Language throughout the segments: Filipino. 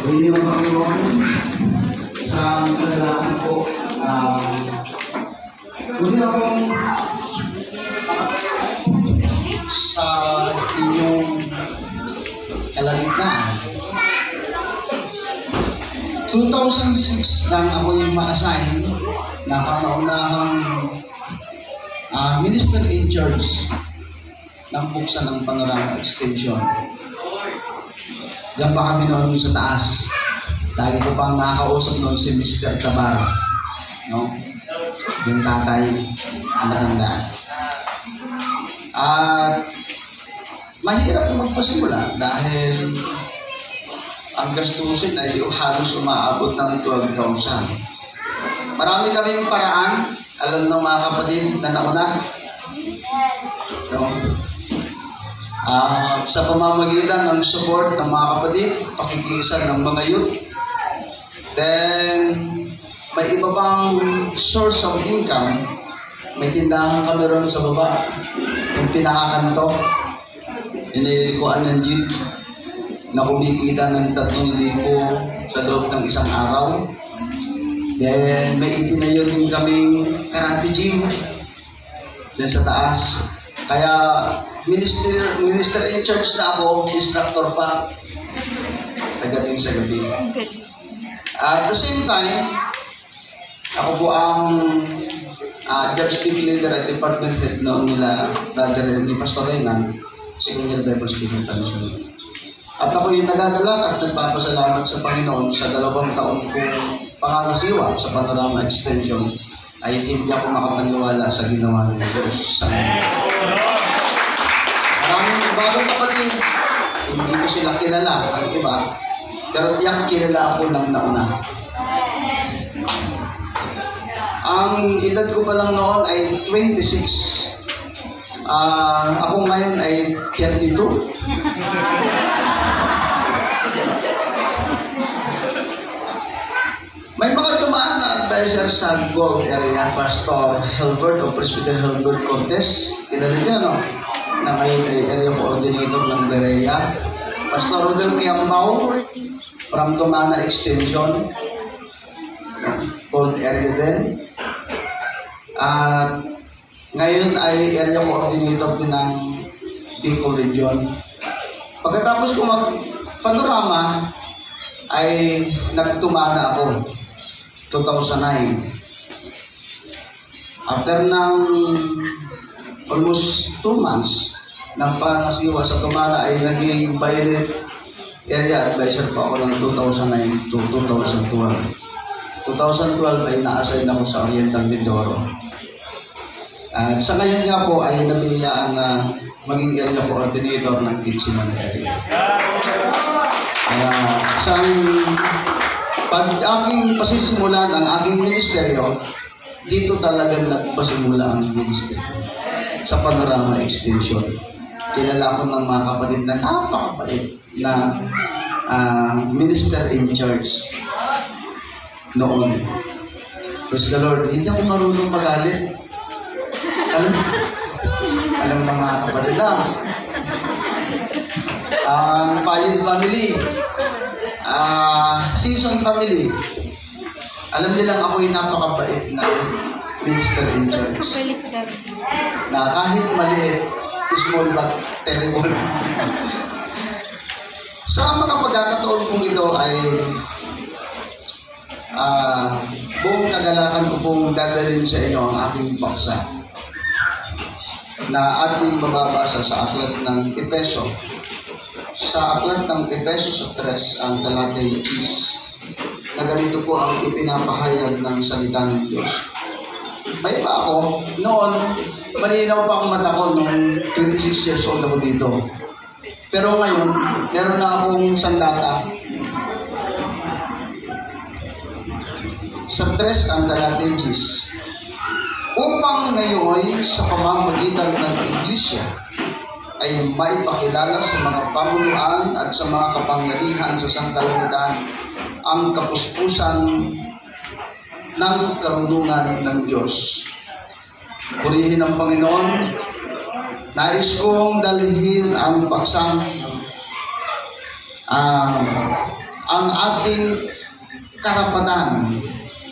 Hindi mo Panginoon sa kadalaan ko muli akong sa inyong kalagitnaan. 2006 lang ako yung ma-assign na kauna-unahang minister in charge ng buksan ng Panorama Extension. Diyan pa kami noon sa taas. Lagi ko pang nakakausap noon si Mr. Tabar. No? Yung tatay ang matandaan. At mahirap na magpasimula dahil ang gastusin ay halos umaabot ng 12,000. Marami kaming paraan, alam ng mga kapatid na nauna. No? Sa pamamagitan ng support ng mga kapatid, pakikiisa ng mga youth. Then, may iba pang source of income. May tindahan kami ron sa baba. Yung pinakakanto, inilikuan ng jeep na kumikita ng 3,000 sa loob ng isang araw. Then, may itinayo din kaming karate gym dyan sa taas. Kaya, minister in church na ako, instructor pa. Pagdating sa gabi. At the same time, ako po ang Judge Speak Leader at Department Head noon nila, Brother ni Pastor Renan, Senior Bible Student International. At ako yung nagagalak at nagpapasalamat sa Panginoon sa 2 taon kong pangangasiwa sa Panorama Extension ay hindi ako makapaniwala sa ginawa ng Diyos sa amin. Maraming bagong kapatid, hindi ko sila kilala, ang iba, pero tiyak kilala ako ng nauna. Ang edad ko pa lang noon ay 26. Ako ngayon ay 32. May mga tumaan na advisor sa Gulf area, Pastor Helbert o Presbyter Helbert Cortez. Kilala niyo, no? Na ngayon ay area coordinator ng Berea. Pastor Rodel Miambao from Tumana Extension. Gold area din. At ngayon ay area coordinator din ng Bicol Region. Pagkatapos ko mag-panorama, ay nagtumana ako 2009. After ng almost 2 months ng pangasiwa sa Tumana ay naging violet area advisor pa ako ng 2009 to 2012. 2012 ay na-assign ako sa Oriental Mindoro. At sa ngayon nga po ay nabiyaan na maging area coordinator ng Kitchener area. Pag aking pasisimulan ang aking ministeryo, dito talaga nagpasimula ang ministeryo sa Panorama Extension. Kilala ko ng mga kapatid na napakapait na minister in charge noon. Praise the Lord. Hindi ako marunong magalit. Alam ng mga kapatid na. Ang Payid family, Season family, alam nilang ako yung napakabait na minister in church. Na kahit maliit, small but terrible. Sa mga pagkakataon kong ito ay buong kagalakan ko pong dadalhin sa inyo ang aking paksa na ating mababasa sa aklat ng Efeso. Sa aklat ng Efeso sa 3, ang talatay 10, na ganito po ang ipinapahayag ng salita ng Diyos. May iba ako, noon, malinaw pa ang mata ko nung 26 years old ako dito. Pero ngayon, meron na akong sandata. Sa 3, ang talatay 10, upang ngayon sa pamamagitan ng Iglesia ay maipakilala sa mga pamunuan at sa mga kapangyarihan sa sangkalangitang ang kapuspusan ng karunungan ng Diyos. Purihin ang Panginoon. Nais kong dalhin ang paksang ang ating karapatan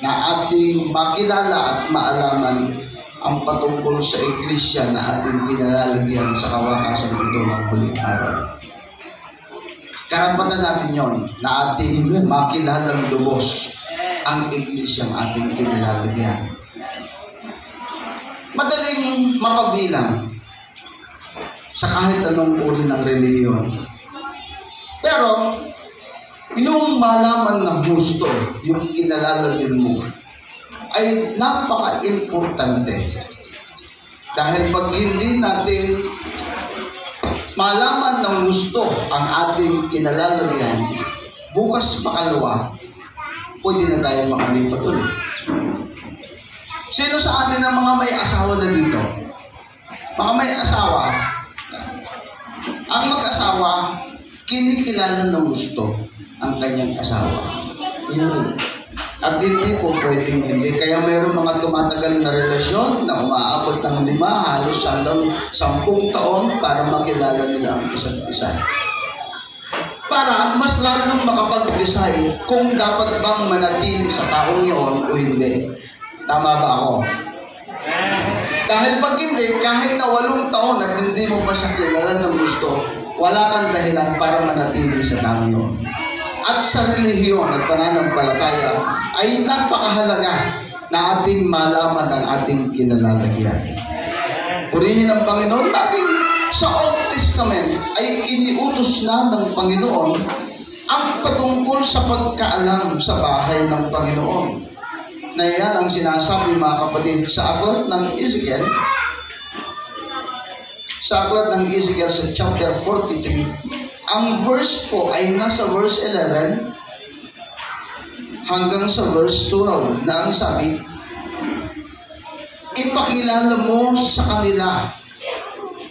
na ating makilala at maalaman ang patungkol sa iglesia na ating kinalalagyan sa kawakasan ito ng huling araw. Karapatan natin yon na ating makilalang lubos ang iglesia ang ating kinalalagyan. Madaling mapabilang sa kahit anong uri ng reliyon. Pero, yung malaman ng husto, yung kinalalagyan mo, ay napaka-importante. Dahil pag hindi natin malaman ng gusto ang ating kinalalagyan, bukas makalawa, pwede na tayo makalipat ulit. Sino sa atin ang mga may asawa na dito? Mga may asawa, ang mag-asawa, kinikilala ng gusto ang kanyang asawa. At hindi po pwedeng hindi. Kaya mayroong mga tumatagal na relasyon na umaabot ng 5, halos hanggang 10 taon para makilala nila ang isa't isa. Para mas lalong makapag-decide kung dapat bang manatili sa taong yun o hindi. Tama ba ako? Dahil pag hindi, kahit na 8 taon at hindi mo pa siya kilala ng gusto, wala kang dahilan para manatili sa taong yun. At sa relihiyon at pananampalataya ay napakahalaga na ating malaman ang ating kinalalagyan. Purihin ang Panginoon natin. Sa Old Testament ay iniutos na ng Panginoon ang patungkol sa pagkaalam sa bahay ng Panginoon. Na yan ang sinasabi mga kapatid sa aklat ng Ezekiel. Sa aklat ng Ezekiel sa chapter 43, ang verse po ay nasa verse 11 hanggang sa verse 12 na ang sabi, ipakilala mo sa kanila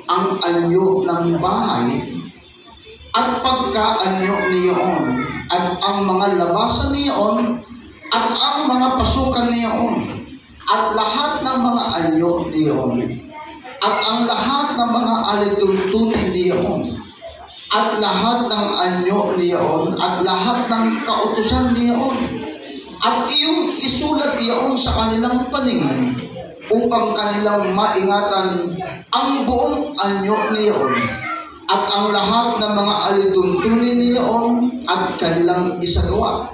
ang anyo ng bahay at pagkaanyo niyon at ang mga labasan niyon at ang mga pasukan niyon at lahat ng mga anyo niyon at ang lahat ng mga alituntunin niyon at lahat ng anyo niyon at lahat ng kautusan niyon at iyong isulat niyon sa kanilang paningin upang kanilang maingatan ang buong anyo niyon at ang lahat ng mga alituntunin niyon at kanilang isagawa.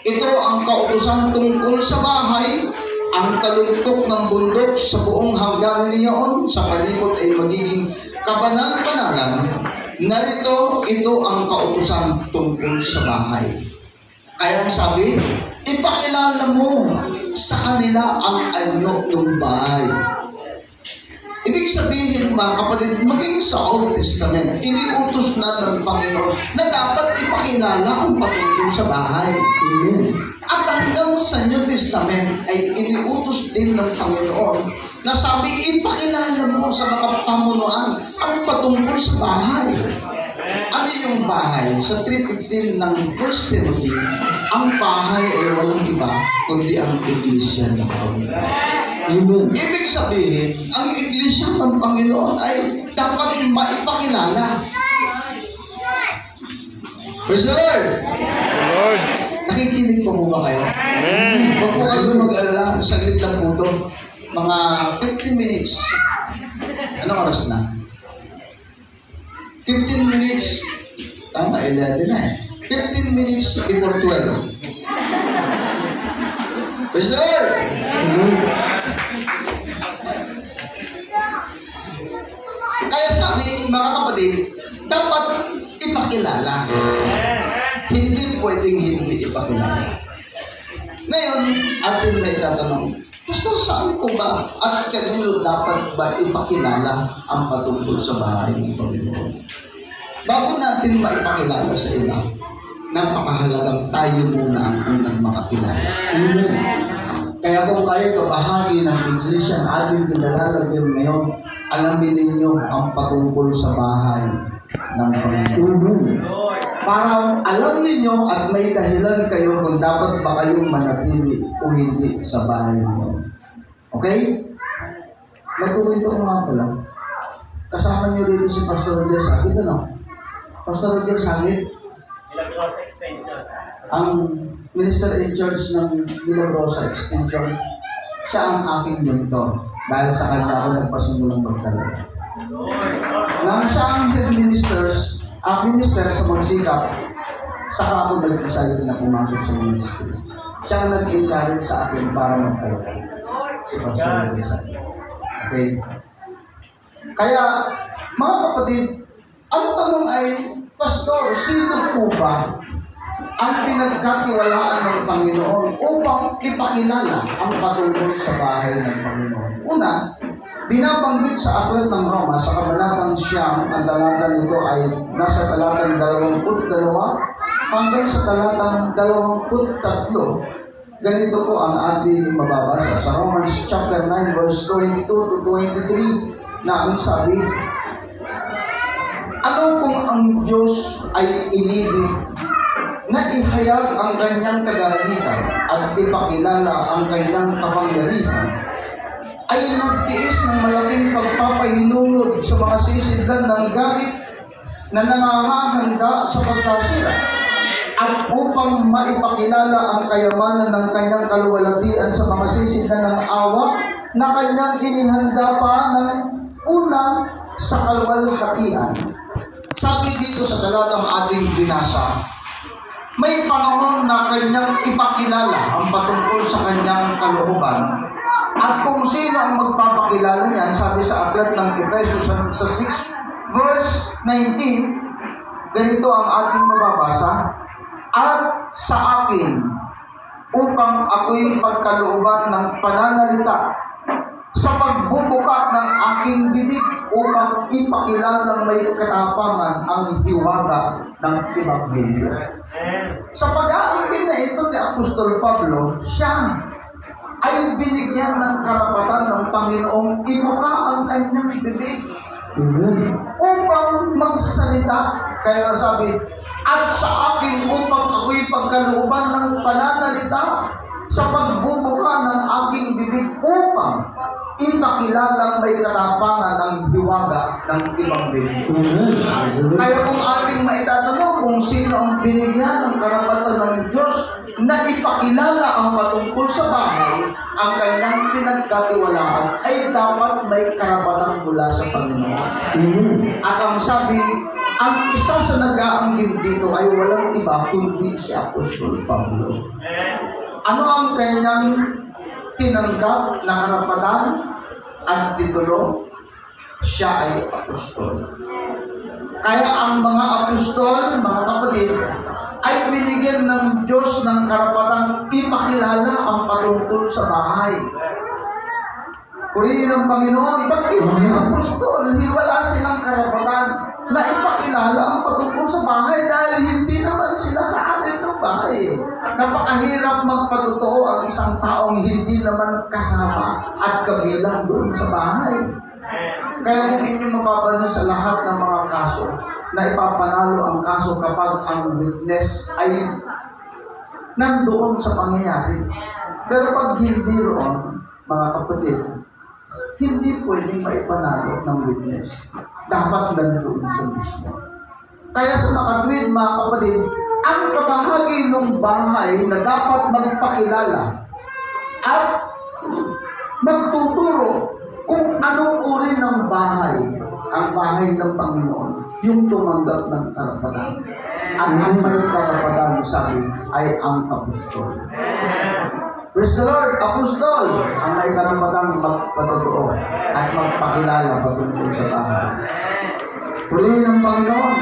Ito ang kautusan tungkol sa bahay, ang taluntok ng bundok sa buong hanggan niyon sa palikot ay magiging kabanal-banalan. Narito, ito ang kautusan tungkol sa bahay. Kaya sabi, ipakilala mo sa kanila ang anyo ng bahay. Ibig sabihin mga kapatid, maging sa Old Testament, iniutos na ng Panginoon na dapat ipakilala ang patungkol sa bahay. Amen. At hanggang sa New Testament ay iniutos din ng Panginoon na sabi, ipakilala mo sa mga pamunuan ang patungkol sa bahay. Ano yung bahay? Sa 3:15 ng 1 Timothy, ang bahay ay walang iba kundi ang iglesia ng Panginoon. Ibig sabihin, ang iglesia ng Panginoon ay dapat maipakilala. Praise the Lord! Praise the Lord! Nakikinig po ba kayo? Amen! Huwag po kayo mag-alala, saglit lang po ito. Mga 15 minutes. Anong oras na? 15 minutes. Tama, 11 na eh. 15 minutes before 12. Praise the Lord! Kaya sabi, mga kapatid, dapat ipakilala. Hindi pwedeng hindi ipakilala. Ngayon, atin na itatanong, Pastor, saan ko ba at kanino dapat ba ipakilala ang patungkol sa bahay ng Panginoon? Bago natin maipakilala sa iba, napakahalagang tayo muna ang unang makakilala. Kaya kung kayo kabahagi ng iglesia na ating kinalalagyan ngayon, alamin ninyo ang patungkol sa bahay ng Panginoon. Para alam ninyo at may dahilan kayo kung dapat ba kayong manatili o hindi sa bahay ninyo. Okay? Nagkuwento ko nga pala. Kasama niyo rito si Pastor Roger Sakit, ano? Pastor Roger Sakit? Rosa Extension. Ang minister in charge ng Milo Rosa Extension, siya ang aking mentor. Dahil sa kanya ako nagpasimulang magdala. Nang siya ang head minister sa Magsikap, saka ako nag-decide na pumasok sa ministry. Siya ang nag-encourage sa akin para magdala. Si Pastor Rizal. Okay. Kaya, mga kapatid, ang tanong ay, Pastor, sino po ba ang pinagkatiwalaan ng Panginoon upang ipakilala ang patungkol sa bahay ng Panginoon? Una, binabanggit sa aklat ng Roma sa kabanatang 9, ang talata nito ay nasa talatang 22 hanggang sa talatang 23. Ganito po ang ating mababasa sa Romans chapter 9 verse 22 to 23 na ang sabi, ano kung ang Diyos ay inibig na ihayag ang kanyang kagalitan at ipakilala ang kanyang kapangyarihan, ay nagtiis ng malaking pagpapahinulod sa mga sisidlan ng galit na nangangahanda sa pagkasira, at upang maipakilala ang kayamanan ng kanyang kaluwalhatian sa mga sisidlan ng awa na kanyang inihanda pa ng una sa kaluwalhatian. Sabi dito sa talatang ating binasa, may panahon na kanyang ipakilala ang patungkol sa kanyang kalooban. At kung sino ang magpapakilala niyan, sabi sa aklat ng Efeso sa 6 verse 19, ganito ang ating mababasa, at sa akin, upang ako'y pagkalooban ng pananalita sa pagbubuka ng aking bibig upang ipakilala ng may katapangan ang hiwaga ng Ebanghelyo. Sa pag-aangkin na ito ni Apostol Pablo, siya ay binigyan ng karapatan ng Panginoong ibuka ang kanyang bibig upang magsalita. Kaya sabi, at sa akin upang ako'y pagkalooban ng pananalita sa pagbubuka ng aking bibig upang ipakilala may katapangan ang hiwaga ng Ebanghelyo. Kaya kung ating maitatanong kung sino ang binigyan ng karapatan ng Diyos na ipakilala ang patungkol sa bahay, ang kanyang pinagkatiwalaan ay dapat may karapatan mula sa Panginoon. At ang sabi, ang isa sa nag-aanggit dito ay walang iba kundi si Apostol Pablo. Ano ang kanyang tinanggap na karapatan at titulo? Siya ay apostol. Kaya ang mga apostol, mga kapatid, ay binigyan ng Diyos ng karapatang ipakilala ang patungkol sa bahay. Purihin ng Panginoon, bakit may apostol? Wala silang karapatan na ipakilala ang patungkol sa bahay dahil hindi naman sila kaanin ng bahay. Napakahirap magpatotoo ang isang taong hindi naman kasama at kabilang doon sa bahay. Kaya kung inyo mapapansin sa lahat ng mga kaso, na ipapanalo ang kaso kapag ang witness ay nandoon sa pangyayari. Pero pag hindi roon, mga kapatid, hindi pwedeng maipanalo ng witness. Dapat nandoon sa mismo. Kaya sa makatwid, mga kapatid, ang kabahagi ng bahay na dapat magpakilala at magtuturo kung anong uri ng bahay, ang bahay ng Panginoon, yung tumanggap ng karapatan. Ang may karapatan, sabi, ay ang apostol. Praise the Lord, apostol, ang may karapatan magpatotoo at magpakilala patungkol sa bahay. Purihin ng Panginoon.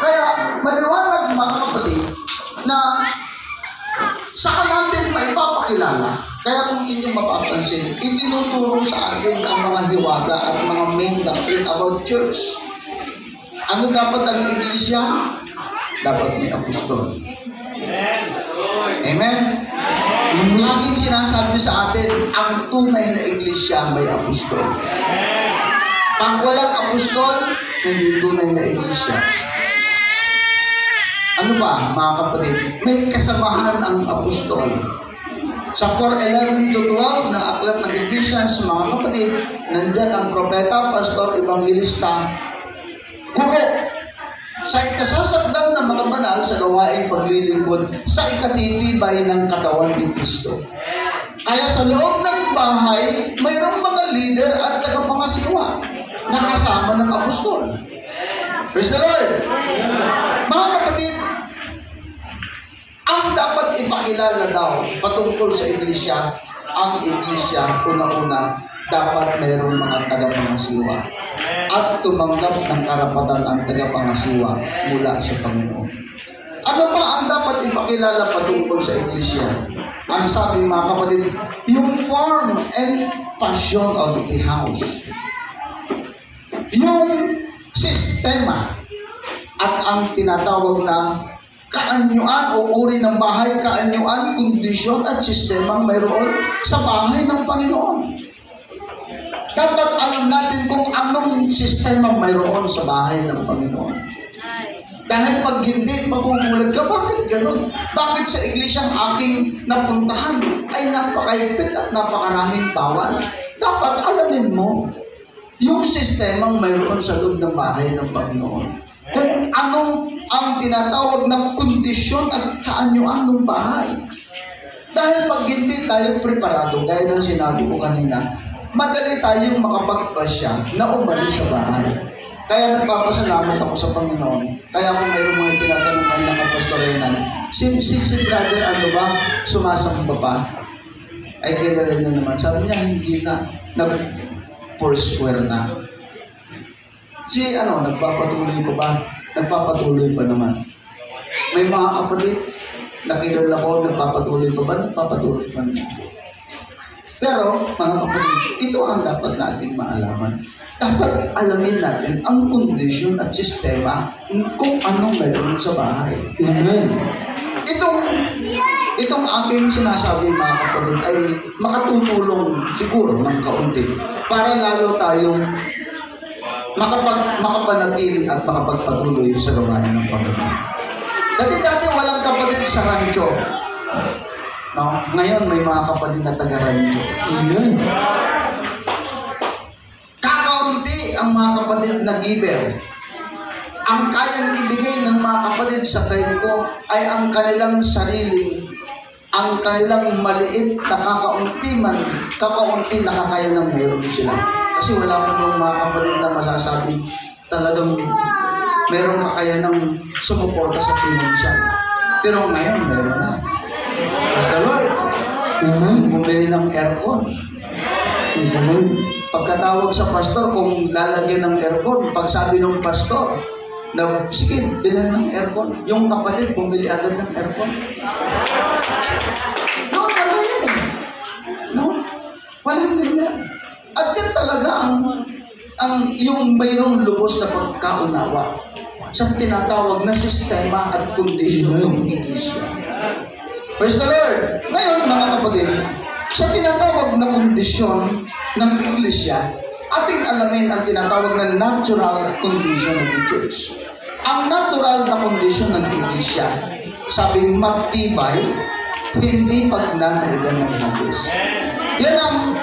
Kaya, maliwanag mga kapatid, na saka natin maipapakilala. Kaya kung inyong mapapansin, itinuturo sa atin ang mga hiwaga at mga main doctrine about church. Ano dapat ang iglesia? Dapat may apostol. Amen? Laging sinasabi sa atin, ang tunay na iglesia may apostol. Pag walang apostol, hindi tunay na iglesia. Ano ba, mga kapatid? May kasamahan ang apostol. Sa 4:11 to 12 na aklat ng Ephesians, mga kapatid, nandyan ang propeta, pastor, evangelista, guro. sa ikasasakdal ng mga banal sa gawaing paglilingkod sa ikatitibay ng katawan ni Kristo. Kaya sa loob ng bahay, mayroong mga leader at tagapangasiwa na kasama ng apostol. Praise the Lord! Mga kapatid, ang dapat ipakilala daw patungkol sa iglesia, ang iglesia, una-una, dapat mayroong mga tagapangasiwa at tumanggap ng karapatan ang tagapangasiwa mula sa Panginoon. Ano pa ang dapat ipakilala patungkol sa iglesia? Ang sabi mga kapatid, yung form and passion of the house. Yung sistema at ang tinatawag na kaanyuan o uri ng bahay, kaanyuan, kondisyon at sistemang mayroon sa bahay ng Panginoon. Dapat alam natin kung anong sistemang mayroon sa bahay ng Panginoon. Dahil pag hindi, magugulat ka, bakit gano'n? Bakit sa iglesia ang aking napuntahan ay napakaipit at napakaraming bawal? Dapat alamin mo yung sistemang mayroon sa loob ng bahay ng Panginoon. Kung anong ang tinatawag ng kondisyon at kaanyuan ng bahay. Dahil pag hindi tayo preparado, gaya ng sinabi ko kanina, madali tayong makapagpasya na umalis sa bahay. Kaya nagpapasalamat ako sa Panginoon. Kaya kung mayroong mga tinatanong kayo ng kapastorenan, si brother ano ba, sumasamba pa? Ay kilala na naman. Sabi niya, hindi na. Nag-foursquare na. Nagpapatuloy pa ba? Nagpapatuloy pa naman. May mga kapatid, nakilala ko, nagpapatuloy pa ba? Nagpapatuloy pa naman. Pero, mga kapatid, ito ang dapat natin maalaman. Dapat alamin natin ang kondisyon at sistema kung anong mayroon sa bahay. Amen. Itong aking sinasabi mga kapatid ay makatutulong siguro ng kaunti para lalo tayong makapanatili at makapagpatuloy sa gawain ng Panginoon. Dati walang kapatid sa rancho. No? Ngayon may mga kapatid na taga-rancho. Amen. Ang mga kapatid na giver. Ang kayang ibigay ng mga kapatid sa time ko ay ang kanilang sarili, ang kanilang maliit na kakaunti na kakaya ng mayroon sila. Kasi wala pa nung mga kapatid na masasabi talagang mayroong kakaya ng sumuporta sa financial. Pero ngayon, meron na. Basta Lord, bumili ng aircon. Pagkatawag sa pastor, kung lalagyan ng aircon, pag sabi ng pastor, na sige, bilhan ng aircon. Yung kapatid, bumili agad ng aircon. No, wala yan. No? Walang ganyan. At yan talaga yung mayroong lubos na pagkaunawa sa tinatawag na sistema at kondisyon ng iglesia. Praise the Lord! Ngayon, mga kapatid, sa tinatawag na kondisyon ng iglesia, ating alamin ang tinatawag na natural condition of the church. Ang natural na kondisyon ng iglesia, sabing matibay, hindi pagnanaigan ng hadis. Yan ang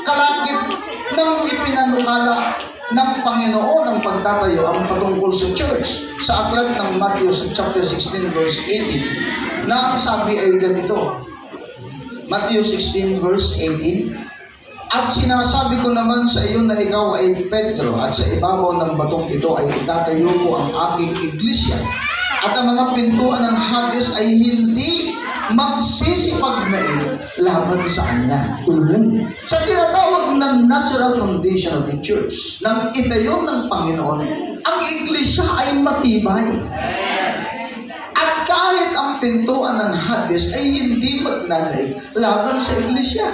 kalakip ng ipinanukala ng Panginoon ang pagtatayo ang patungkol sa church sa aklat ng Matthew chapter 16 verse 18 na ang sabi ay ganito. Matthew 16 verse 18, at sinasabi ko naman sa iyo na ikaw ay Pedro at sa ibabaw ng batong ito ay itatayo ko ang aking iglesia at ang mga pintuan ng Hades ay hindi magsisipagnain laban sa kanya. Sa tinatawag ng natural condition of the church, nang itayo ng Panginoon, ang iglesia ay matibay. At kahit ang pintuan ng Hades ay hindi magnanay laban sa iglesia.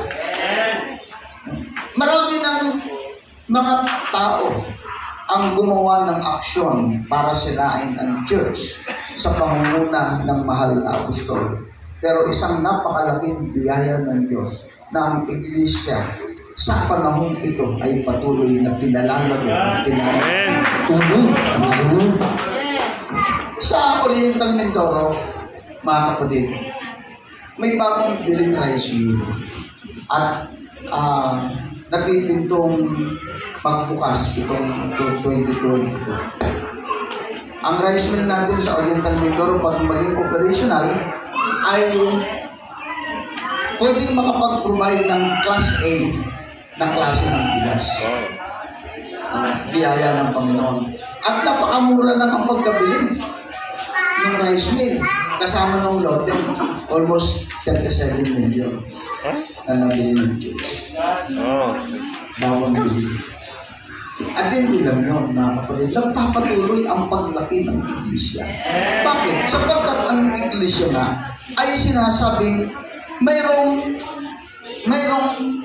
Marami ng mga tao ang gumawa ng aksyon para sirain ang church sa pangunguna ng mahal na apostol. Pero isang napakalaking biyaya ng Diyos na ang iglesia sa panahon ito ay patuloy na pinalalago at pinalalago. Sa Oriental Mindoro, mga kapatid, may bagong building rice mill at nagpipintong magbukas itong 2022. ang rice mill natin sa Oriental Mindoro pag maging operational ay pwedeng makapag-provide ng Class A na klase ng bigas. Biyaya ng Panginoon. At napakamura lang ang pagkabili ng rice mill. Kasama ng lote, almost 37 million na nabili ng Diyos. Bawang bili. At hindi lang yun, mga kapatid, nagpapatuloy ang paglaki ng iglesia. Bakit? Sapagkat ang iglesia na ay sinasabing mayroong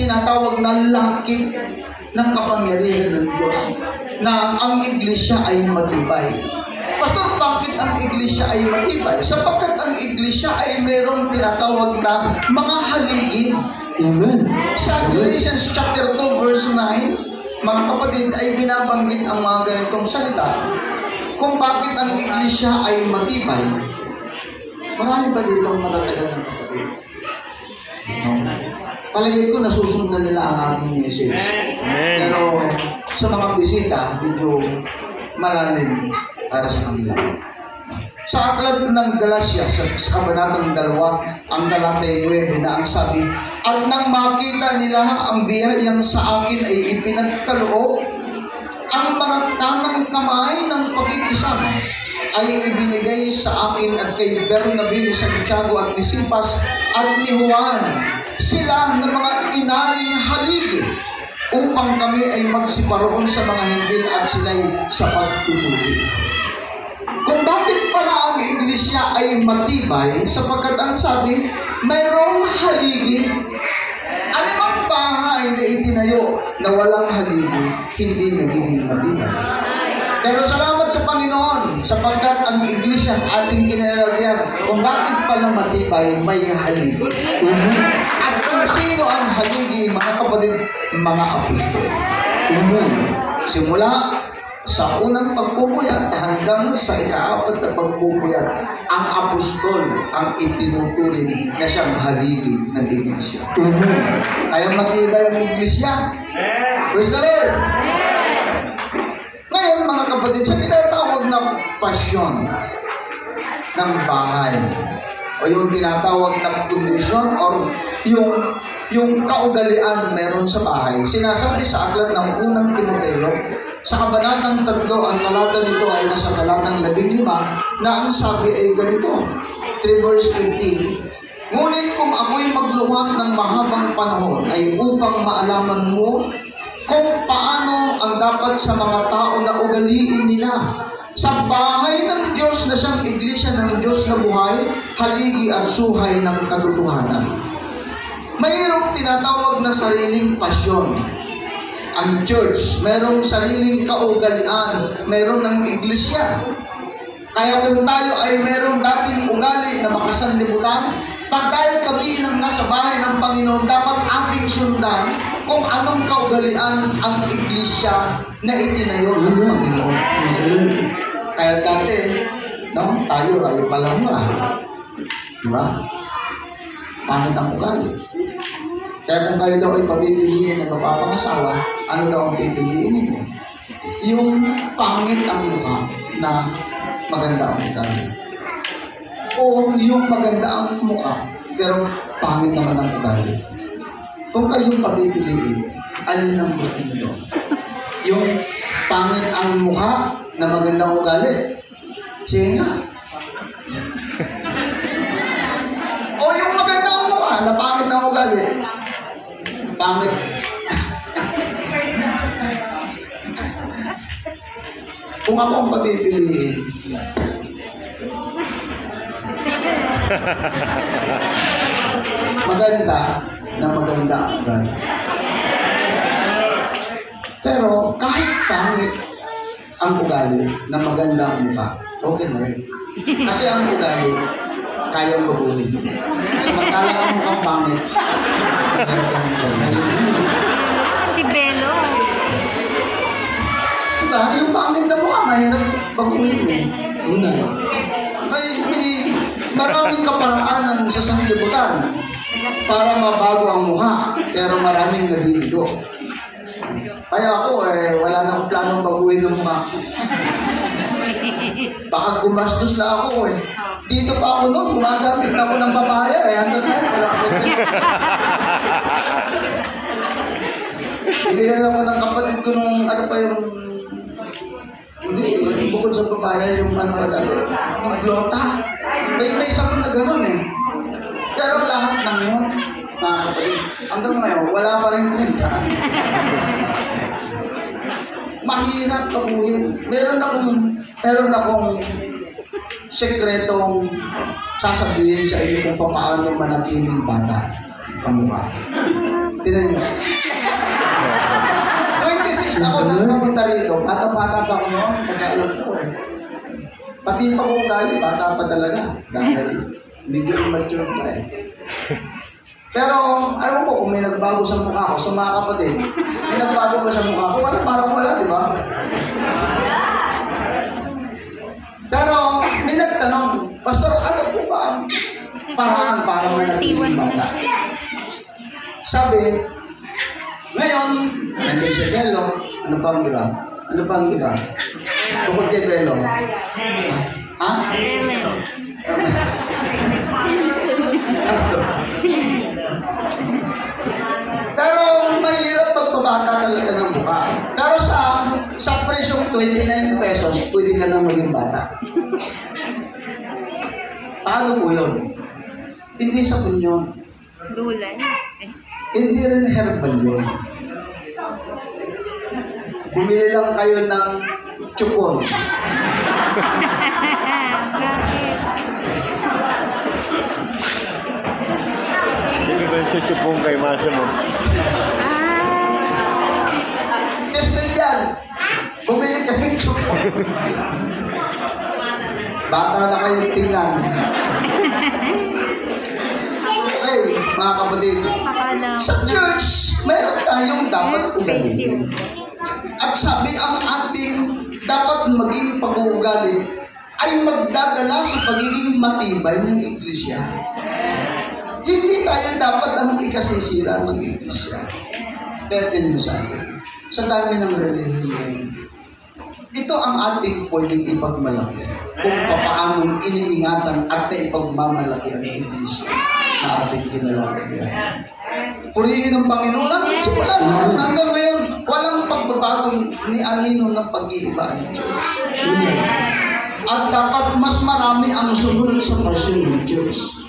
tinatawag na lakit ng kapangyarihan ng Diyos na ang iglesia ay matibay. Pastor, bakit ang iglesia ay matibay? Sapagkat ang iglesia ay mayroong tinatawag na mga haligi. Amen. Sa Galatians chapter 2 verse 9, mga kapatid, ay binabanggit ang mga ganitong salita kung bakit ang iglesia ay matibay. Marami ba dito ang matatagal ng kapatid? Palagay ko nasusundan nila ang ating message. Pero sa mga bisita, medyo malalim para sa kanila. Sa aklat ng Galatia, sa kabanatang 2, ang talatay 9 na ang sabi, at nang makita nila ang biyayang sa akin ay ipinagkaloob, ang mga kanang kamay ng pakikisama ay ibinigay sa akin at kay Bernabe, ni Santiago at ni Sipas at ni Juan, sila ng mga inaring haligi upang kami ay magsiparoon sa mga hinggil at sila'y sa pagtutuloy. Kung bakit pala ang iglesia ay matibay, sapagkat ang sabi, mayroong haligi. Anumang bahay na itinayo na walang haligi, hindi nagiging matibay. Pero salamat sa Panginoon, sapagkat ang iglesia ating kinalalagyan, kung bakit pala matibay, may haligi. At kung sino ang haligi, mga kapatid, mga apostol. Simula sa unang pagpupuyat hanggang sa ika-4 na pagpupuyat, ang apostol ang itinuturing na siyang haligi ng iglesia. Kaya matibay ang iglesia. Praise the Lord! Ngayon, mga kapatid, sa tinatawag na pasyon ng bahay o yung tinatawag na kondisyon or yung kaugalian meron sa bahay, sinasabi sa aklat ng unang Timoteo, sa kabanatang 3, ang talata nito ay nasa talatang 15, na ang sabi ay ganito, 3 verse 15, ngunit kung ako'y magluwag ng mahabang panahon ay upang maalaman mo kung paano ang dapat sa mga tao na ugaliin nila sa bahay ng Diyos na siyang iglesia ng Diyos na buhay, haligi at suhay ng katotohanan. Mayroong tinatawag na sariling pasyon. Ang church, mayroong sariling kaugalian, mayroon ng iglesia. Kaya kung tayo ay mayroong dating ugali na makasanlibutan, pag tayo kami ng nasa bahay ng Panginoon, dapat ating sundan kung anong kaugalian ang iglesia na itinayo ng Panginoon. Kaya dati, no, tayo ay palang mo. Diba? Pangit ang ugali. Kaya kung kayo daw ay pabibigyan ng mapapangasawa, ano daw ang pipiliin ninyo? Yung pangit ang mukha na maganda ang ugali. O yung maganda ang mukha, pero pangit naman ang ugali. Kung kayong pabibiliin, alin ang gusto nyo? Yung pangit ang mukha na maganda ang ugali? Sige nga. O yung maganda ang mukha na pangit ang ugali? Pangit. Kung ako ang papipiliin, maganda na maganda ang ugali. Pero kahit pangit ang ugali na maganda ang mukha, okay na rin. Kasi ang ugali, kayang baguhin. Samantalang ang mukhang pangit, si Belo. diba? Yung pangit na mukha, mahirap baguhin eh. Una. May maraming kaparaanan sa sanlibutan para mabago ang mukha, pero maraming nabibigo. Kaya ako, wala na akong planong baguhin ng mukha. Baka gumastos na ako eh. Dito pa ako noon, gumagamit na ako ng papaya eh. Hanggang ngayon, wala ako. Bigyan ako ng kapatid ko nung ano pa yung hindi, bukod sa papaya yung ano pa dati, yung glota. May sabon na gano'n eh. Pero lahat ng yun, mga kapatid, hanggang ngayon, wala pa rin kwenta. Mahirap pabuhin. Meron akong sekretong sasabihin sa inyo kung paano manatiling bata. Pamukha. Tinan niyo. 26 ako nang pumunta rito. Bata-bata pa ako noon. Pagkaalam ko eh. Pati pa ko ugali, bata pa talaga. Dahil medyo immature pa eh. Pero, ayaw ko kung may nagbago sa mukha ko, sa mga kapatid, may nagbago ba sa mukha ko? Parang wala, di ba? Pero, may nagtanong, Pastor, ano po ba ang paraan para manatiling bata? Sabi, ngayon, nandiyan si Belo, ano pang iba? Ano pang iba? Bukod kay Belo. Ha? Pero mahirap pagpabata talaga ng mukha. Pero sa presyong 29 pesos, pwede ka nang maging bata. Paano po yun? Hindi sa punyon. Dulan. Hindi rin herbal yun. Bumili lang kayo ng chupon. Sino ba yung chuchupong kay Massimo? Kasi yan, bumili kami ng chupon. Bata na kayong tingnan. Okay, mga kapatid. Sa church, mayroon tayong dapat ugaliin. At sabi ang ating dapat maging pag-uugali ay magdadala sa pagiging matibay ng iglesia. Hindi tayo dapat ang ikasisira ng iglesia. Tetin mo sa atin. Sa dami ng relihiyon. Ito ang ating pwedeng ipagmalaki. Kung paano iniingatan at ipagmamalaki ang iglesia na ating kinalagyan. Purihin ng Panginoon lang. Simula noon hanggang ngayon, walang pagbabago ni anino ng pag-iiba ng Diyos. At dapat mas marami ang sumunod sa pasyon ng Diyos.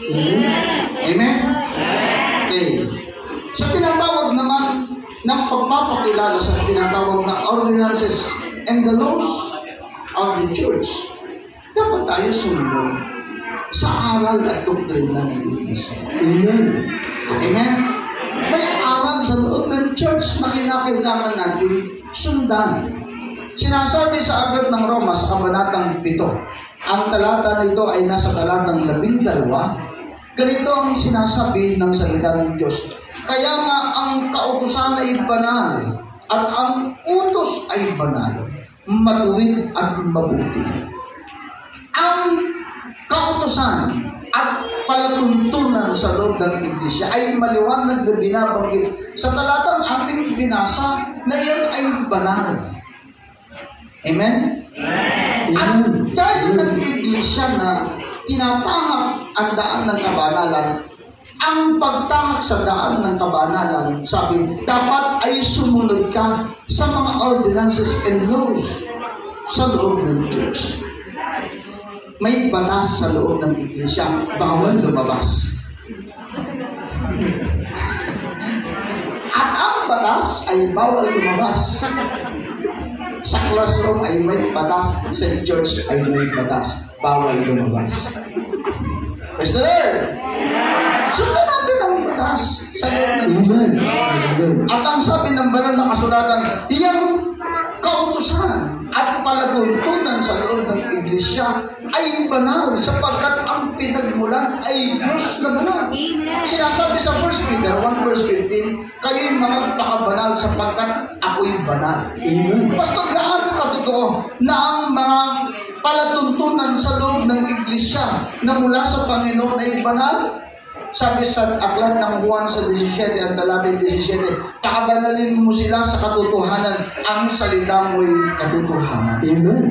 Amen? Okay. Sa tinatawag naman ng pagpapakilala sa tinatawag na ordinances and the laws of the church, dapat tayo sumunod sa aral at doktrina ng Iglesia. Amen? Amen? May aral sa loob ng church na kinakailangan natin sundan. Sinasabi sa Aklat ng Roma sa Kabanatang 7, ang talata nito ay nasa talatang 12, ganito ang sinasabi ng salita ng Diyos. Kaya nga ang kautusan ay banal at ang utos ay banal, matuwid at mabuti. Ang kautusan at palatuntunan sa loob ng iglesia ay maliwanag na binabanggit sa talatang ating binasa na iyon ay banal. Amen? At dahil ng iglesia na tinatahak ang daan ng kabanalan, ang pagtahak sa daan ng kabanalan, sabi, dapat ay sumunod ka sa mga ordinances and laws sa loob ng Diyos. May batas sa loob ng iglesia, bawal lumabas. At ang batas ay bawal lumabas. Sa classroom ay may batas, sa church ay may batas, bawal lumabas. Praise the Lord! Sundan natin ang batas sa loob ng iglesia. At ang sabi ng banal na kasulatan, iyang kautusan at palatuntunan sa loob ng iglesia ay banal sapagkat ang pinagmulan ay Diyos na banal. Sinasabi sa 1 Peter 1 verse 15, kayo'y magpakabanal sapagkat ako'y banal. Pastor, gaano katotoo na ang mga palatuntunan sa loob ng iglesia na mula sa Panginoon ay banal? Sabi sa aklat ng Juan sa 17 at talata 17, pakabanalin mo sila sa katotohanan, ang salita mo'y katotohanan. Amen.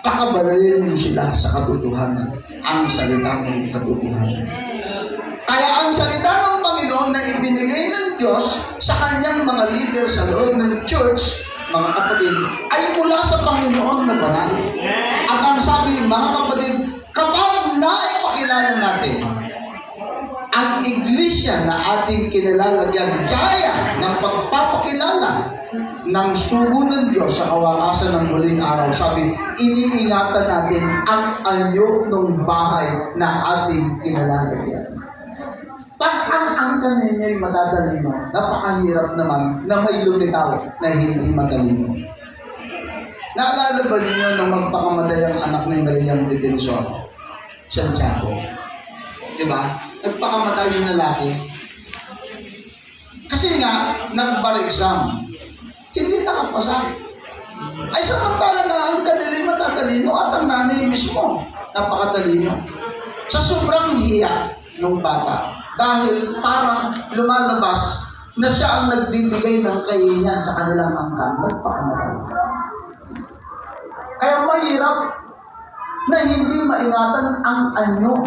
pakabalin mo sila sa katotohanan, ang salita ng katotohanan. Kaya ang salita ng Panginoon na ibinigay ng Diyos sa kanyang mga leader sa loob ng church, mga kapatid, ay mula sa Panginoon na banal. At ang sabi, mga kapatid, kapag naipakilala natin ang iglesia na ating kinalalagyan gaya ng pagpapakilala ng sugo ng Diyos sa kawakasan ng muling araw, sabi, iniingatan natin ang anyo ng bahay na ating kinalalagyan. Pag ang angkan ninyo'y matatalino, napakahirap naman na may lumitaw na hindi matalino. Naalala ba ninyo nang magpakamatay ang anak ni Mariang Defensor? Santiago. Diba? Nagpakamatay yung lalaki. Kasi nga, nag-bar exam. Hindi nakapasa. Ay samantala na ang kanilin matatalino at ang nanay mismo napakatalino. Sa sobrang hiya ng bata, dahil parang lumalabas na siya ang nagbibigay ng kahihiyan sa kanilang angkan, nagpakamatay. Kaya mahirap na hindi maingatan ang anyo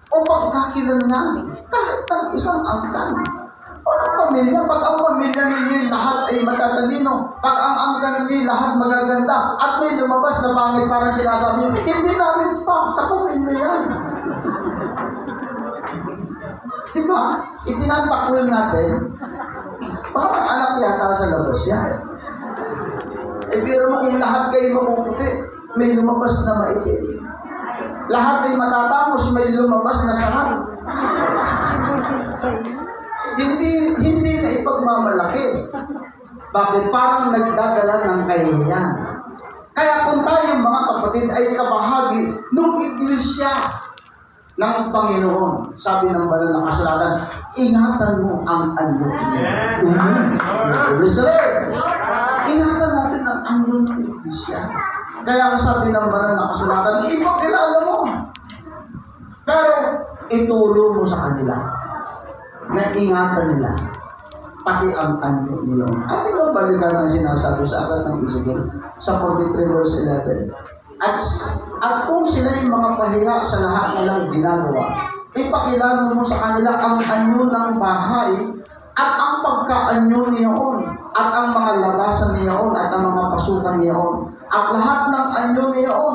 o pagkakilanlan kahit ng isang angkan. Walang pamilya, pag ang pamilya ninyo'y lahat ay matatalino, pag ang angkan ninyo'y lahat magaganda, at may lumabas na pangit parang sinasabi nyo, hindi namin pa kapamilya yan. Diba? Itinatakwil natin, parang anak yata sa labas yan. Pero mo kung lahat kayo mapuputi, may lumabas na maitim. Lahat ay matatapos, may lumabas na sarap. Hindi na ipagmamalaki. Bakit? Parang nagdadala ng kahihiyan. Kaya kung tayo mga kapatid ay kabahagi ng iglesia ng Panginoon, sabi ng banal na kasulatan, ingatan mo ang anyo. Ingatan natin ang anyo ng iglesia. Kaya sabi ng banal na kasulatan, ipakilala mo. Pero ituro mo sa kanila na ingatan nila pati ang anyo niyo. At ito balikan ang sinasabi sa aklat ng Ezekiel sa 43 verse 11. At kung sila yung mga pahiya sa lahat nilang ginagawa, ipakilala mo sa kanila ang anyo ng bahay at ang pagkaanyo niyon at ang mga labasan niyon at ang mga pasukan niyon at lahat ng anyo niyon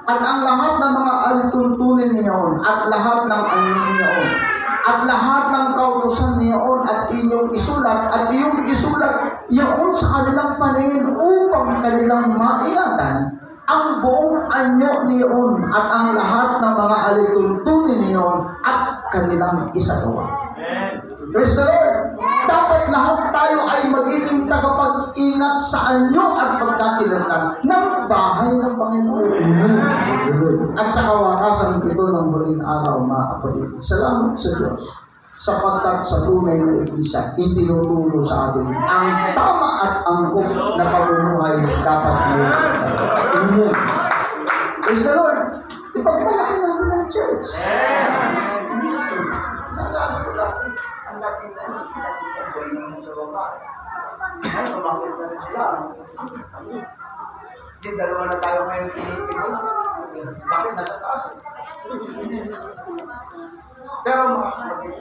at ang lahat ng mga alituntunin niyon at lahat ng anyo niyon at lahat ng kautusan niyon at inyong isulat at iyong isulat iyon sa kanilang paningin upang kanilang maingatan ang buong anyo niyon at ang lahat ng mga alituntunin niyon at kanilang isagawa. Praise the Lord! Dapat lahat tayo ay magiging tagapag-ingat sa anyo at pagkakilanlan ng bahay ng Panginoon. At sa kawakasan ito ng muling araw, mga kapatid, salamat sa Diyos sapagkat sa tunay na iglesia, itinuturo sa atin ang tama at angkop na pamumuhay dapat ngayon. Amen. Praise the Lord! Ipagmalaki natin ang church. Naalala ko dati, ang dating na ipagboy naman sa baba. Ay, kumakit na rin sila. Hindi, dalawa na tayo ngayon tinitino. Bakit nasa taas? Pero mga kapatid,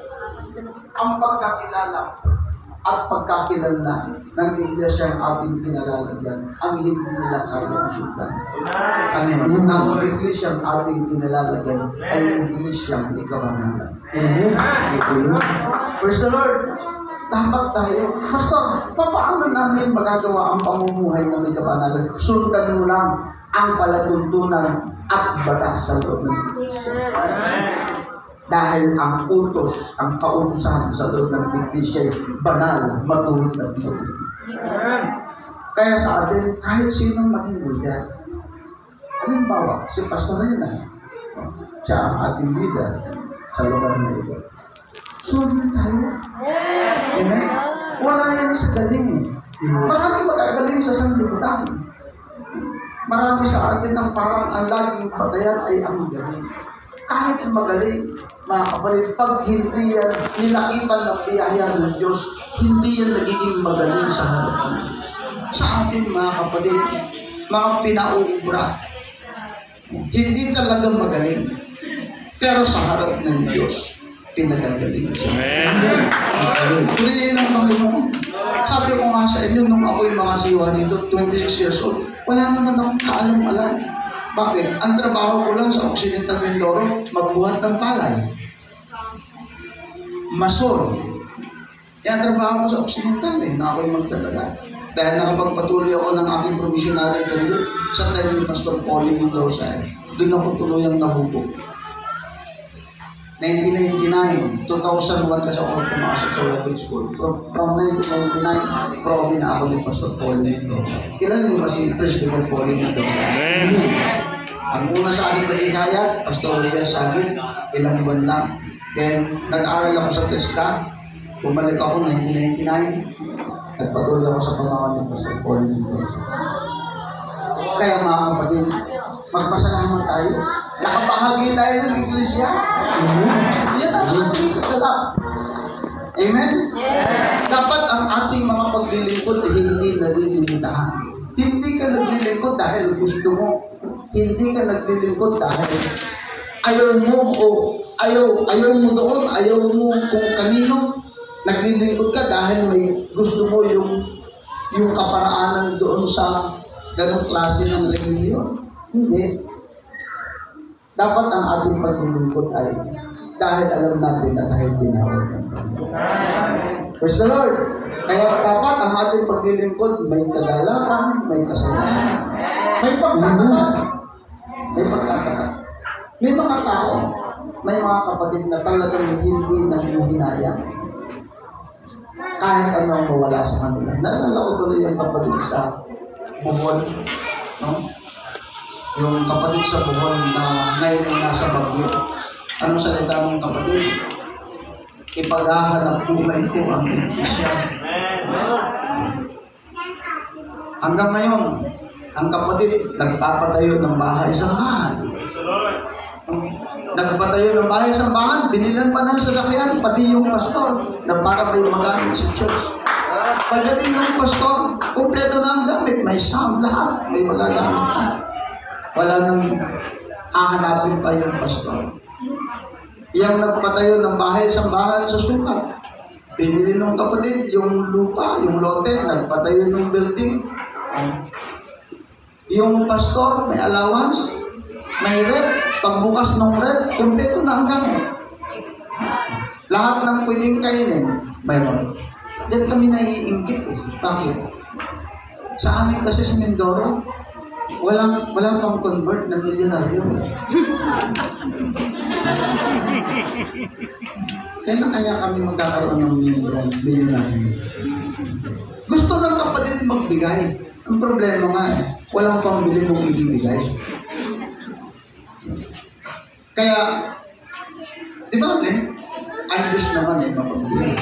ang pagkakilala at pagkakilanlan ng iglesia ang ating pinalalagyan, ang hindi nila kaya sundan. Ang iglesia ang ating pinalalagyan ay iglesia ang ikabanalan. Praise the Lord! Dapat tayo, Pastor, paano namin magagawa ang pamumuhay ng ikabanalan? Sundan mo lang ang palatuntunan at batas sa loob ng iglesia. Dahil ang utos, ang kautusan sa loob ng iglesia ay banal, matuwid at matuwid. Kaya sa atin, kahit sinong maging leader, halimbawa, si Pastor Rena, siya ang ating leader sa lugar na ito. Sunod tayo. Amen? Wala yan sa galing. Marami magagaling sa sanlibutan. Marami sa atin ang parang ang laging patayan ay ang galing. Kahit magaling, mga kapatid, pag hindi yan nilakipan ng biyaya ng Diyos, hindi yan nagiging magaling sa harapan. Sa atin, mga kapatid, mga pinauubra, Hindi talaga magaling. Pero sa harap ng Diyos, pinagagaling siya. Amen. Purihin ang Panginoon. Sabi ko nga sa inyo, nung ako'y mga siwa nito, 26 years old, wala naman akong kaalam-alam. Bakit? Ang trabaho ko lang sa Occidental Mindoro, magbuhat ng palay. Mason. Yan ang trabaho ko sa Occidental na ako'y magtalaga. Dahil nakapagpatuloy ako ng aking provisionary period sa time ni Pastor Pauline Mendoza. Doon ako tuluyang nahubog. 1999, 2001 kasi ako pumasok sa Weapon School. From 1999, probe na ako ni Pastor Pauline Mendoza. Kilala niyo ba si President Pauline Mendoza? Amen. Ang una sa akin paghihayat, Pastor Roger Sagit, ilang buwan lang. Then, nag-aaral ako sa TESDA. Bumalik ako 1999. Nagpatuloy ako sa pamakan ng Pastor Pauline Mendoza. Kaya mga kapatid, magpasalamat tayo. Nakapahagi tayo ng Iglesia. Yan ang ating kasalap. Amen? Dapat ang ating mga paglilingkod hindi nalilimitahan. Hindi ka naglilingkod dahil gusto mo. Hindi ka naglilingkod dahil ayaw mo o ayaw mo doon, ayaw mo kung kanino. Naglilingkod ka dahil may gusto mo yung kaparaanan doon sa ganong klase ng religion. Hindi. Dapat ang ating paglilingkod ay dahil alam natin na dahil tinawag ng Panginoon. Praise the Lord! Kaya dapat ang ating paglilingkod may kagalakan, may kasalanan, may pagkatapat. May pagkatapat. May mga tao, may mga kapatid na talagang hindi nanghihinayang. Kahit ano ang mawala sa kanila. Naalala ko tuloy yung kapatid sa Bohol, no? Yung kapatid sa Bohol na ngayon ay nasa Bagyo. Anong salita ng kapatid? Ipaghahanap buhay ko ang Iglesia. Hanggang ngayon, ang kapatid nagpapatayo ng bahay sa bahan. Nagpatayo ng bahay sa bahan, binilan pa ng sasakyan, pati yung pastor na para may magamit sa church. Pagdating ng pastor, kumpleto na ang gamit, may sound lahat, may magagamit na. Wala nang hahanapin pa yung pastor. Yang nagpatayo ng bahay sa bahan sa sukat. Pinili ng kapatid yung lupa, yung lote, nagpatayo ng building. Yung pastor, may allowance, may rep, pagbukas ng rep, kumpleto na ang gamit. Lahat ng pwedeng kainin, mayroon. Diyan kami naiingkit eh. Bakit? Sa amin kasi sa Mindoro, walang pang convert na milyonaryo. Kailan kaya kami magkakaroon ng milyonaryo? Gusto ng kapatid magbigay. Ang problema nga eh, walang pambili mong ibibigay. Kaya, di ba ang Diyos naman eh, mapagbigay.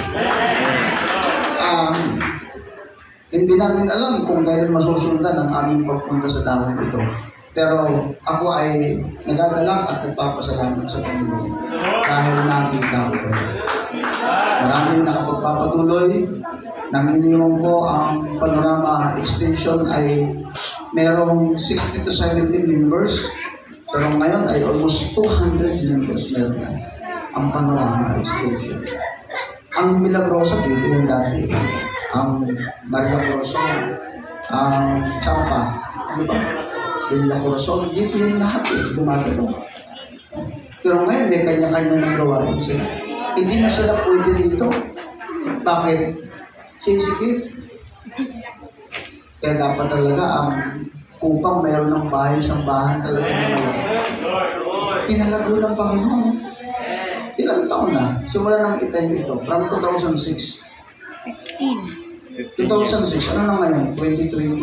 Hindi namin alam kung kailan masusundan ang aming pagpunta sa dahon ito. Pero ako ay nagagalak at nagpapasalamat sa Panginoon dahil nakita ko kayo. Maraming nakapagpapatuloy. Nanginiyong ko ang Panorama Extension ay merong 60 to 70 members. Pero ngayon ay almost 200 members meron na ang Panorama Extension. Ang Milagrosa dito yung dati. Ang Maria Corazon, ang Champa, ano ba? Villa Corazon, dito yung lahat eh, dumatalo. Pero ngayon, may kanya-kanya ng gawain sila. Hindi na sila pwede dito. Bakit? Sensitive. Kaya dapat talaga ang upang mayroon ng bahay sa bahan talaga na malaki. Pinalago ng Panginoon. Ilang taon na? Simula nang itayo ito, from 2006. 2006, ano na ngayon? 2021?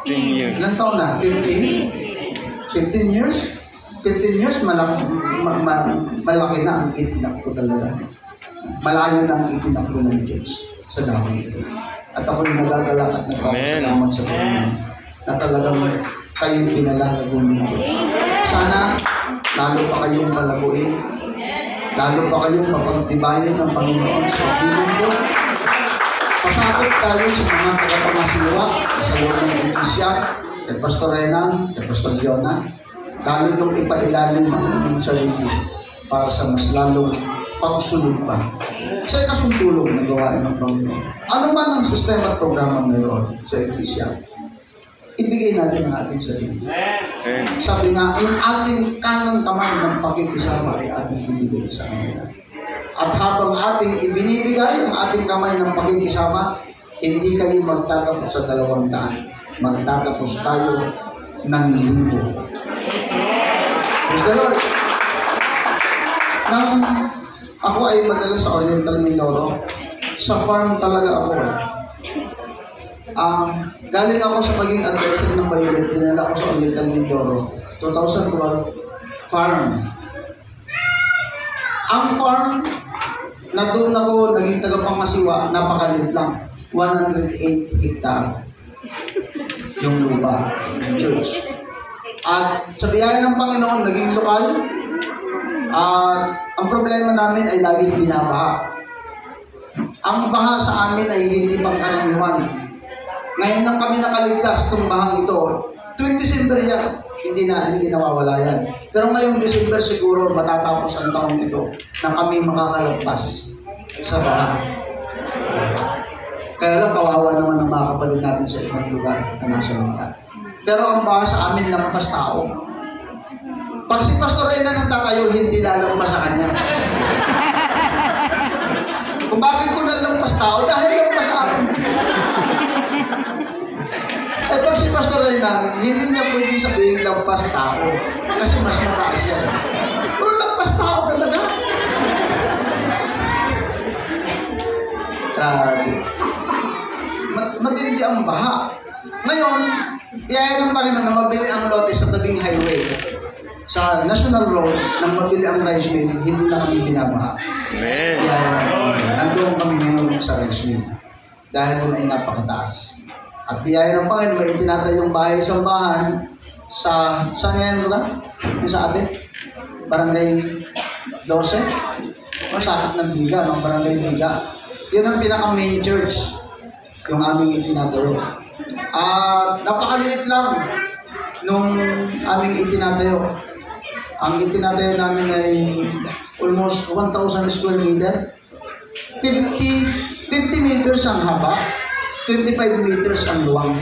15 years. Ilang taon na? 15 years? 15 years, malaki na ang itinak ko talaga. Malayo na ang itinak ko ng Diyos sa dahon ito. At ako'y nagagalak at nagpapasalamat sa Panginoon na talagang kayong pinalalago niyo. Sana, lalo pa kayong palaguin, lalo pa kayong mapagtibayan ng Panginoon sa pagbilang ko. Pasakot tayo sa mga tagapamasiwa sa loob ng Iglesia, kay Pastor Renan, kay Pastor Jonah, lalo nung ipailalim ang sarili para sa mas lalong pagsunod pa sa ikasuntulong na gawain ng Panginoon. Ano man ang sistema at programa ngayon sa Iglesia, ibigay natin ang ating sarili. Amen. Sabi nga, yung ating kanang kamay ng pakikisama ay ating ibigay sa kanila. At habang ating ibinibigay ang ating kamay ng pakikisama, hindi kayo magtatapos sa 200. Magtatapos tayo ng 1,000. Praise the Lord. Nang ako ay madalas sa Oriental Mindoro, sa farm talaga ako. Galing ako sa pagiging advisor ng Violet, dinala ako sa Oriental Mindoro, 2012, farm. Ang farm, na doon ako naging tagapangasiwa, napakaliit lang, 108 hectare yung lupa ng church. At sa biyaya ng Panginoon, naging lokal. At ang problema namin ay laging binabaha. Ang baha sa amin ay hindi pangkaraniwan. Ngayon lang kami nakaligtas itong bahang ito. Tuwing December yan, hindi nawawala yan. Pero ngayong December siguro matatapos ang taong ito na kami makakalagpas sa baha. Kaya lang kawawa naman ang mga kapatid natin sa ibang lugar na nasa lugar. Pero ang baha sa amin lampas tao. Pag si Pastor Reyna nang tatayo, hindi lalampas sa kanya. Kung bakit ko nalampas tao, dahil lampas sa akin. Eh pag si Pastor Reyna, hindi niya pwede sabihin lampas tao. Kasi mas mataas yan. Pero lampas tao talaga. Grabe. Matindi ang baha. Ngayon, iyayin ng Panginoon na mabili ang lote sa tabing highway. Sa National Road, nang mabili ang rice mill, hindi na kami binabaha. Amen. Kaya nandoon kami ngayon sa rice mill. Dahil doon ay napakataas. At biyaya ng Panginoon, may itinatayong bahay sambahan sa saan ngayon ba? Yung sa atin? Barangay 12? O sakit ng Biga, ng Barangay Biga. Yun ang pinaka-main church, yung aming itinatayo. At napakaliit lang nung aming itinatayo. Ang itinatayo namin ay almost 1,000 square meter. 50 meters ang haba, 25 meters ang luwang.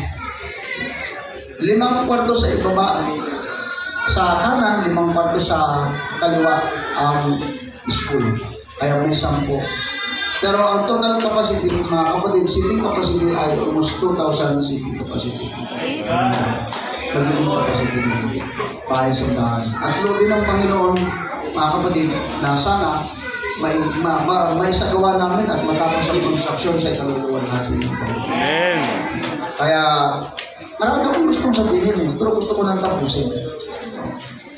5 kwarto sa ibaba sa kanan, 5 kwarto sa kaliwa ang school. Kaya may 10. Pero ang total capacity, mga kapatid, seating capacity ay almost 2,000 seating capacity. Magiging capacity ng bahay simbahan. At loobin ng Panginoon, mga kapatid, na sana may sagawa namin at matapos ang construction sa ikaluluwan natin ng Panginoon. Amen. Kaya, marami akong gustong sabihin pero gusto ko nang tapusin.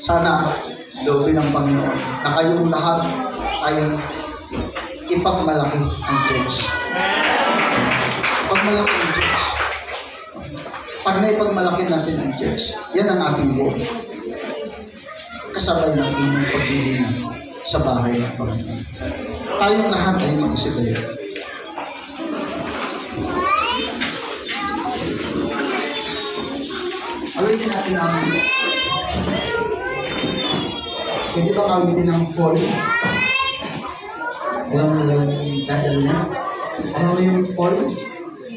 Sana, loobin ng Panginoon na kayong lahat ay ipagmalaki ang church. Pagmalaki ang church. Pag naipagmalaki natin ang church, yan ang ating goal. Kasabay ng inyong paghihinga sa bahay ng Panginoon. Tayong lahat ay mag-isitayo. Awitin natin ang pwede ba awitin ang fall? Alam mo yung dadal na? Alam mo yung fall?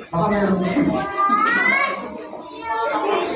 Baka meron